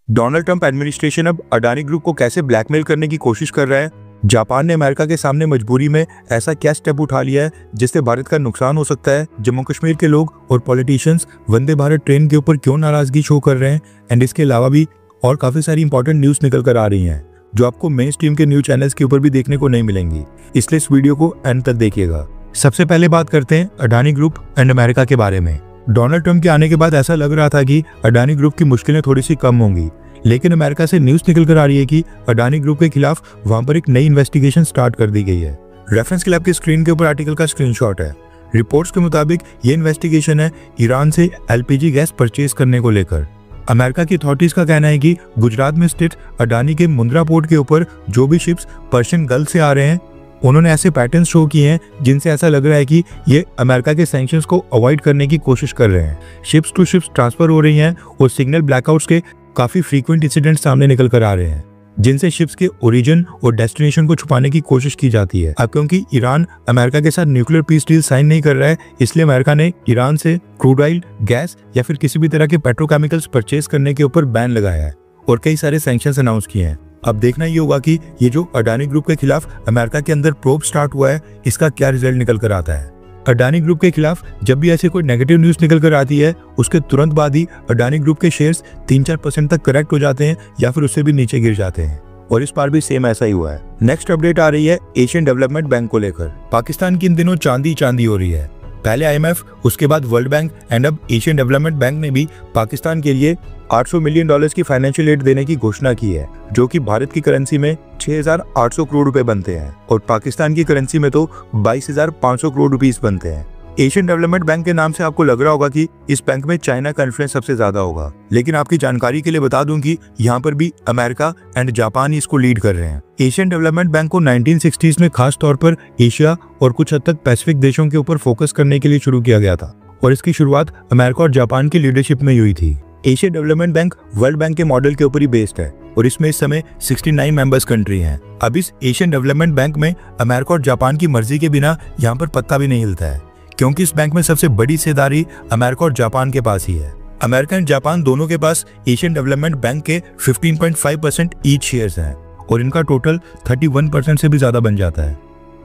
Donald Trump administration अब Adani group को कैसे ब्लैकमेल करने की कोशिश कर रहा है? जापान ने अमेरिका के सामने मजबूरी में ऐसा क्या स्टेप उठा लिया है जिससे भारत का नुकसान हो सकता है? जम्मू कश्मीर के लोग और पॉलिटिशियंस वंदे भारत ट्रेन के ऊपर क्यों नाराजगी शो कर रहे हैं? एंड इसके अलावा भी और काफी सारी इंपॉर्टेंट न्यूज निकल कर आ रही हैं जो आपको मेन स्ट्रीम के न्यूज चैनल्स के ऊपर भी देखने को नहीं मिलेंगी, इसलिए इस वीडियो को एंड तक देखिएगा। सबसे पहले बात करते हैं अडानी ग्रुप एंड अमेरिका के बारे में। डोनाल्ड ट्रंप के आने के बाद ऐसा लग रहा था कि अडानी ग्रुप की मुश्किलें थोड़ी सी कम होंगी, लेकिन अमेरिका से न्यूज निकल कर आ रही है कि अडानी ग्रुप के खिलाफ वहां पर एक नई इन्वेस्टिगेशन स्टार्ट कर दी गई है। रेफरेंस के लिए आपकी स्क्रीन के ऊपर आर्टिकल का स्क्रीनशॉट है। रिपोर्ट्स के मुताबिक ये इन्वेस्टिगेशन है ईरान से एलपीजी गैस परचेज करने को लेकर। अमेरिका की अथॉरिटीज का कहना है कि गुजरात में स्थित अडानी के मुंद्रा पोर्ट के ऊपर जो भी शिप्स पर्शियन गल्फ से आ रहे हैं उन्होंने ऐसे पैटर्न्स शो किए हैं जिनसे ऐसा लग रहा है कि ये अमेरिका के सैंक्शंस को अवॉइड करने की कोशिश कर रहे हैं। शिप्स टू शिप्स ट्रांसफर हो रही हैं और सिग्नल ब्लैकआउट्स के काफी फ्रीक्वेंट इंसिडेंट सामने निकल कर आ रहे हैं जिनसे शिप्स के ओरिजिन और डेस्टिनेशन को छुपाने की कोशिश की जाती है। अब क्योंकि ईरान अमेरिका के साथ न्यूक्लियर पीस डील साइन नहीं कर रहा है, इसलिए अमेरिका ने ईरान से क्रूड ऑयल, गैस या फिर किसी भी तरह के पेट्रोकेमिकल्स परचेज करने के ऊपर बैन लगाया है और कई सारे सैंक्शंस अनाउंस किए हैं। अब देखना ये होगा कि ये जो अडानी ग्रुप के खिलाफ अमेरिका के अंदर प्रोब स्टार्ट हुआ है इसका क्या रिजल्ट निकल कर आता है। अडानी ग्रुप के खिलाफ जब भी ऐसे कोई नेगेटिव न्यूज निकल कर आती है उसके तुरंत बाद ही अडानी ग्रुप के शेयर्स 3-4% तक करेक्ट हो जाते हैं या फिर उससे भी नीचे गिर जाते हैं, और इस बार भी सेम ऐसा ही हुआ है। नेक्स्ट अपडेट आ रही है एशियन डेवलपमेंट बैंक को लेकर। पाकिस्तान की इन दिनों चांदी हो रही है। पहले IMF, उसके बाद वर्ल्ड बैंक एंड अब एशियन डेवलपमेंट बैंक ने भी पाकिस्तान के लिए $800 मिलियन की फाइनेंशियल एड देने की घोषणा की है, जो कि भारत की करेंसी में 6,800 करोड़ रुपए बनते हैं और पाकिस्तान की करेंसी में तो 22,500 करोड़ रुपीस बनते हैं। एशियन डेवलपमेंट बैंक के नाम से आपको लग रहा होगा कि इस बैंक में चाइना का इन्फ्लुएंस सबसे ज्यादा होगा, लेकिन आपकी जानकारी के लिए बता दूं कि यहाँ पर भी अमेरिका एंड जापान ही इसको लीड कर रहे हैं। एशियन डेवलपमेंट बैंक को 1960s में खास तौर पर एशिया और कुछ हद तक पैसिफिक देशों के ऊपर फोकस करने के लिए शुरू किया गया था और इसकी शुरुआत अमेरिका और जापान की लीडरशिप में हुई थी। Asian development bank world bank के मॉडल के ऊपर ही बेस्ड है और इसमें इस समय 69 मेंबर्स कंट्री हैं। अब इस एशियन डेवलपमेंट बैंक में अमेरिका और जापान की मर्जी के बिना यहाँ पर पत्ता भी नहीं हिलता है, क्योंकि इस बैंक में सबसे बड़ी हिस्सेदारी अमेरिका और जापान के पास ही है। अमेरिका एंड जापान दोनों के पास एशियन डेवलपमेंट बैंक के 15.5% ईच शेयर्स हैं और इनका टोटल 31% से भी ज्यादा बन जाता है।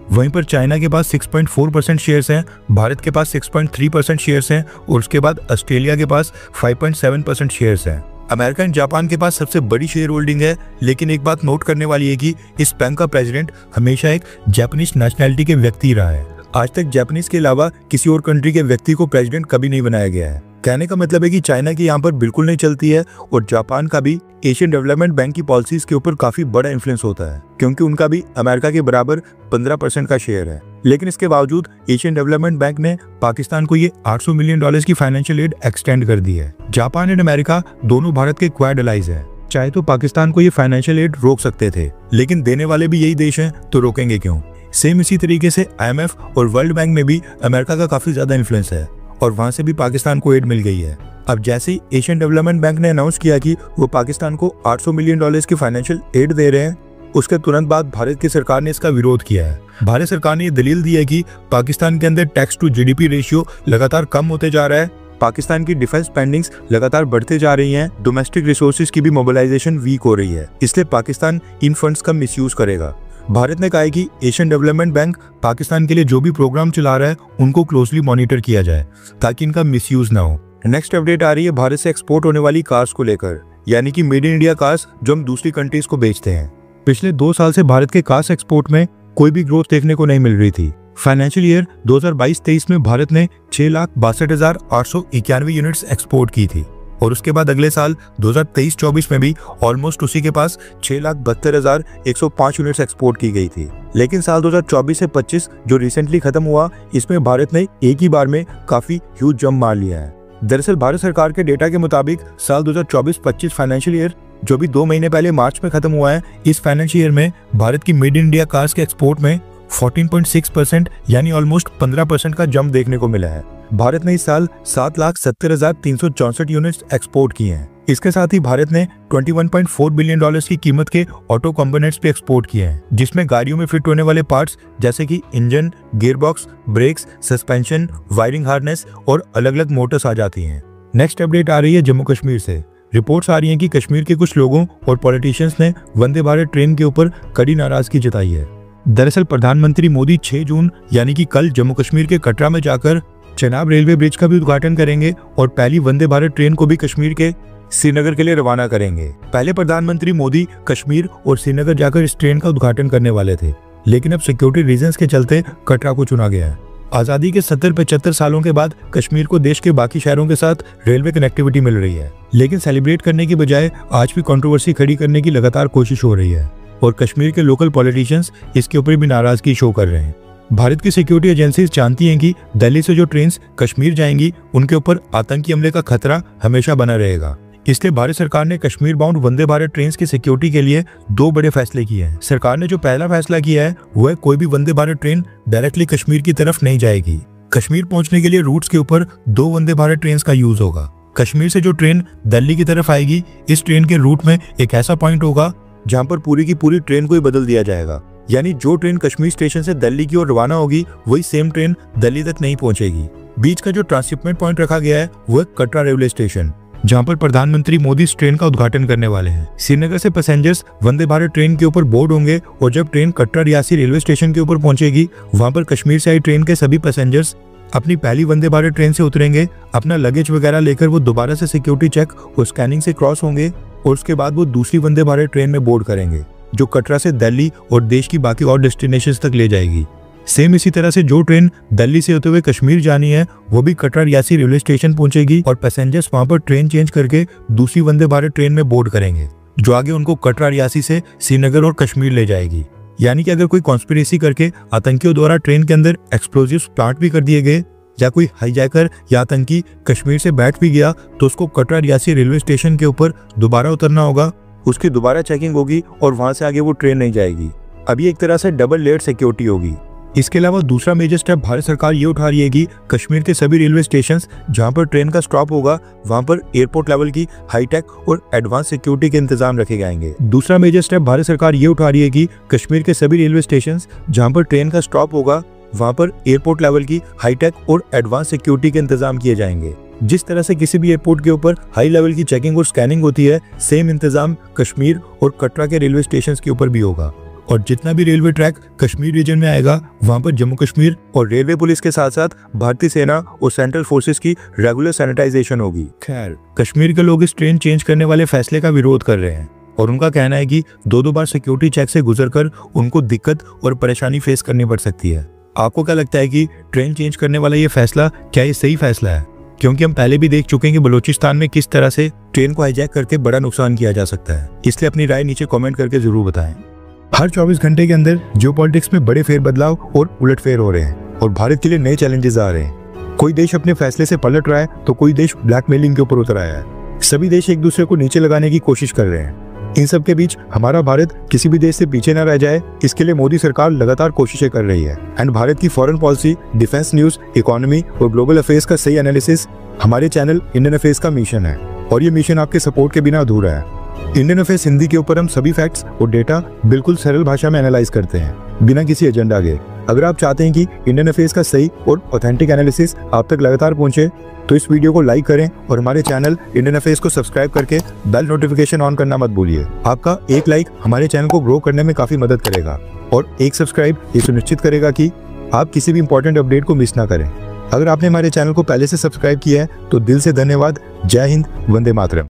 वहीं पर चाइना के पास 6.4% शेयर्स हैं, भारत के पास 6.3% शेयर्स हैं और उसके बाद ऑस्ट्रेलिया के पास 5.7% शेयर्स हैं। अमेरिका एंड जापान के पास सबसे बड़ी शेयर होल्डिंग है, लेकिन एक बात नोट करने वाली है कि इस बैंक का प्रेसिडेंट हमेशा एक जापानीज नेशनैलिटी के व्यक्ति रहा है। आज तक जापानीज के अलावा किसी और कंट्री के व्यक्ति को प्रेसिडेंट कभी नहीं बनाया गया है। कहने का मतलब है कि चाइना की यहाँ पर बिल्कुल नहीं चलती है और जापान का भी एशियन डेवलपमेंट बैंक की पॉलिसीज के ऊपर काफी बड़ा इन्फ्लुएंस होता है, क्योंकि उनका भी अमेरिका के बराबर 15% का शेयर है। लेकिन इसके बावजूद एशियन डेवलपमेंट बैंक ने पाकिस्तान को ये $800 मिलियन की फाइनेंशियल एड एक्सटेंड कर दी है। जापान एंड अमेरिका दोनों भारत के क्वाड एलाइज है। चाहे तो पाकिस्तान को ये फाइनेंशियल एड रोक सकते थे, लेकिन देने वाले भी यही देश हैं, तो रोकेंगे क्यों? सेम इसी तरीके से IMF और वर्ल्ड बैंक में भी अमेरिका का काफी ज्यादा इन्फ्लुएंस है और वहां से भी पाकिस्तान को एड मिल गई है। अब जैसे ही एशियन डेवलपमेंट बैंक ने अनाउंस किया कि वो पाकिस्तान को $800 मिलियन की फाइनेंशियल एड दे रहे हैं, उसके तुरंत बाद भारत की सरकार ने इसका विरोध किया है। भारत सरकार ने ये दलील दी है कि पाकिस्तान के अंदर टैक्स टू GDP रेशियो लगातार कम होते जा रहा है, पाकिस्तान की डिफेंस स्पेंडिंग्स लगातार बढ़ते जा रही हैं, डोमेस्टिक रिसोर्सेज की भी मोबिलाइजेशन वीक हो रही है, इसलिए पाकिस्तान इन फंड्स का मिसयूज करेगा। भारत ने कहा है कि एशियन डेवलपमेंट बैंक पाकिस्तान के लिए जो भी प्रोग्राम चला रहा है उनको क्लोजली मॉनिटर किया जाए ताकि इनका मिसयूज ना हो। नेक्स्ट अपडेट आ रही है भारत से एक्सपोर्ट होने वाली कार्स को लेकर, यानी कि मेड इन इंडिया कार्स जो हम दूसरी कंट्रीज को बेचते हैं। पिछले 2 साल से भारत के कार्स एक्सपोर्ट में कोई भी ग्रोथ देखने को नहीं मिल रही थी। फाइनेंशियल ईयर 2022-23 में भारत ने 6,62,891 यूनिट्स एक्सपोर्ट की थी और उसके बाद अगले साल 2023-24 में भी ऑलमोस्ट उसी के पास 6,72,105 यूनिट्स एक्सपोर्ट की गई थी। लेकिन साल 2024 से 25 जो रिसेंटली खत्म हुआ, इसमें भारत ने एक ही बार में काफी ह्यूज जंप मार लिया है। दरअसल भारत सरकार के डेटा के मुताबिक साल 2024-25 फाइनेंशियल ईयर जो भी 2 महीने पहले मार्च में खत्म हुआ है, इस फाइनेंशियल ईयर में भारत की मेड इन इंडिया कार्स के एक्सपोर्ट में 14.6% यानी ऑलमोस्ट 15% का जंप देखने को मिला है। भारत ने इस साल 7,70,364 यूनिट्स एक्सपोर्ट किए हैं। इसके साथ ही भारत ने $21.4 बिलियन की कीमत के ऑटो कंपोनेंट्स भी एक्सपोर्ट किए हैं, जिसमें गाड़ियों में फिट होने वाले पार्ट्स जैसे कि engine, gearbox, brakes, suspension, wiring harness और अलग अलग मोटर्स आ जाती हैं। नेक्स्ट अपडेट आ रही है जम्मू कश्मीर से। रिपोर्ट्स आ रही हैं कि कश्मीर के कुछ लोगों और पॉलिटिशियंस ने वंदे भारत ट्रेन के ऊपर कड़ी नाराजगी जताई है। दरअसल प्रधानमंत्री मोदी 6 जून यानी कि कल जम्मू कश्मीर के कटरा में जाकर चेनाब रेलवे ब्रिज का भी उद्घाटन करेंगे और पहली वंदे भारत ट्रेन को भी कश्मीर के श्रीनगर के लिए रवाना करेंगे। पहले प्रधानमंत्री मोदी कश्मीर और श्रीनगर जाकर इस ट्रेन का उद्घाटन करने वाले थे, लेकिन अब सिक्योरिटी रीजंस के चलते कटरा को चुना गया है। आजादी के 70-75 सालों के बाद कश्मीर को देश के बाकी शहरों के साथ रेलवे कनेक्टिविटी मिल रही है, लेकिन सेलिब्रेट करने की बजाय आज भी कंट्रोवर्सी खड़ी करने की लगातार कोशिश हो रही है और कश्मीर के लोकल पॉलिटिशियंस इसके ऊपर भी नाराजगी शो कर रहे हैं। भारत की सिक्योरिटी एजेंसीज जानती हैं कि दिल्ली से जो ट्रेन कश्मीर जाएंगी उनके ऊपर आतंकी हमले का खतरा हमेशा बना रहेगा। इसलिए भारत सरकार ने कश्मीर बाउंड वंदे भारत ट्रेन की सिक्योरिटी के लिए 2 बड़े फैसले किए हैं। सरकार ने जो पहला फैसला किया है वो है कोई भी वंदे भारत ट्रेन डायरेक्टली कश्मीर की तरफ नहीं जाएगी। कश्मीर पहुंचने के लिए रूट्स के ऊपर 2 वंदे भारत ट्रेन का यूज होगा। कश्मीर से जो ट्रेन दिल्ली की तरफ आएगी, इस ट्रेन के रूट में एक ऐसा पॉइंट होगा जहाँ पर पूरी की पूरी ट्रेन को ही बदल दिया जाएगा, यानी जो ट्रेन कश्मीर स्टेशन से दिल्ली की ओर रवाना होगी वही सेम ट्रेन दिल्ली तक नहीं पहुंचेगी। बीच का जो ट्रांसशिपमेंट पॉइंट रखा गया है वो है कटरा रेलवे स्टेशन, जहां पर प्रधानमंत्री मोदी इस ट्रेन का उद्घाटन करने वाले हैं। श्रीनगर से पैसेंजर्स वंदे भारत ट्रेन के ऊपर बोर्ड होंगे और जब train Katra Reasi railway station के ऊपर पहुंचेगी, वहां पर कश्मीर से आई ट्रेन के सभी पैसेंजर्स अपनी पहली वंदे भारत ट्रेन से उतरेंगे, अपना लगेज वगैरह लेकर वो दोबारा से सिक्योरिटी चेक और स्कैनिंग से क्रॉस होंगे और उसके बाद वो दूसरी वंदे भारत ट्रेन में बोर्ड करेंगे जो कटरा से दिल्ली और देश की बाकी और डेस्टिनेशंस तक ले जाएगी। सेम इसी तरह से जो ट्रेन दिल्ली से होते हुए कश्मीर जानी है वो भी कटरा रियासी रेलवे स्टेशन पहुंचेगी और पैसेंजर्स वहां पर ट्रेन चेंज करके दूसरी वंदे भारत ट्रेन में बोर्ड करेंगे जो आगे उनको कटरा रियासी से श्रीनगर और कश्मीर ले जाएगी। यानी कि अगर कोई कॉन्स्पिरेसी करके आतंकियों द्वारा ट्रेन के अंदर एक्सप्लोजिव्स प्लांट भी कर दिए गए या कोई हाईजैकर या आतंकी कश्मीर से बैठ भी गया तो उसको कटरा रियासी रेलवे स्टेशन के ऊपर दोबारा उतरना होगा, उसकी दोबारा चेकिंग होगी और वहां से आगे वो ट्रेन नहीं जाएगी। अभी एक तरह से डबल लेयर सिक्योरिटी होगी। इसके अलावा दूसरा मेजर स्टेप भारत सरकार ये उठा रही है कि कश्मीर के सभी रेलवे स्टेशंस जहां पर ट्रेन का स्टॉप होगा वहां पर एयरपोर्ट लेवल की हाईटेक और एडवांस सिक्योरिटी के इंतजाम रखे जाएंगे। दूसरा मेजर स्टेप भारत सरकार ये उठा रही है कि कश्मीर के सभी रेलवे स्टेशंस जहां पर ट्रेन का स्टॉप होगा वहां पर एयरपोर्ट लेवल की हाईटेक और एडवांस सिक्योरिटी के इंतजाम किए जाएंगे। जिस तरह से किसी भी एयरपोर्ट के ऊपर हाई लेवल की चेकिंग और स्कैनिंग होती है, सेम इंतजाम कश्मीर और कटरा के रेलवे स्टेशन के ऊपर भी होगा और जितना भी रेलवे ट्रैक कश्मीर रीजन में आएगा वहां पर जम्मू कश्मीर और रेलवे पुलिस के साथ साथ भारतीय सेना और सेंट्रल फोर्सेस की रेगुलर सैनिटाइजेशन होगी। खैर, कश्मीर के लोग इस ट्रेन चेंज करने वाले फैसले का विरोध कर रहे हैं और उनका कहना है कि 2-2 बार सिक्योरिटी चेक से गुजरकर उनको दिक्कत और परेशानी फेस करनी पड़ सकती है। आपको क्या लगता है कि ट्रेन चेंज करने वाला ये फैसला क्या ये सही फैसला है? क्योंकि हम पहले भी देख चुके हैं कि बलूचिस्तान में किस तरह से ट्रेन को हाईजैक करके बड़ा नुकसान किया जा सकता है। इसलिए अपनी राय नीचे कमेंट करके जरूर बताएं। हर 24 घंटे के अंदर जियोपॉलिटिक्स में बड़े फेरबदलाव और उलटफेर हो रहे हैं और भारत के लिए नए चैलेंजेस आ रहे हैं। कोई देश अपने फैसले से पलट रहा है तो कोई देश ब्लैकमेलिंग के ऊपर उतर आया है। सभी देश एक दूसरे को नीचे लगाने की कोशिश कर रहे हैं। इन सब के बीच हमारा भारत किसी भी देश से पीछे न रह जाए, इसके लिए मोदी सरकार लगातार कोशिशें कर रही है। एंड भारत की foreign policy, defence news, economy और ग्लोबल अफेयर्स का सही एनालिसिस हमारे चैनल इंडियन अफेयर्स का मिशन है और ये मिशन आपके सपोर्ट के बिना अधूरा है। इंडियन अफेयर्स हिंदी के ऊपर हम सभी फैक्ट्स और डेटा बिल्कुल सरल भाषा में एनालाइज करते हैं बिना किसी एजेंडा के। अगर आप चाहते हैं कि इंडियन अफेयर्स का सही और ऑथेंटिक एनालिसिस आप तक लगातार पहुंचे तो इस वीडियो को लाइक करें और हमारे चैनल इंडियन अफेयर्स को सब्सक्राइब करके बेल नोटिफिकेशन ऑन करना मत भूलिए। आपका एक लाइक हमारे चैनल को ग्रो करने में काफी मदद करेगा और एक सब्सक्राइब ये सुनिश्चित करेगा कि आप किसी भी इंपॉर्टेंट अपडेट को मिस ना करें। अगर आपने हमारे चैनल को पहले से सब्सक्राइब किया है तो दिल से धन्यवाद। जय हिंद, वंदे मातरम।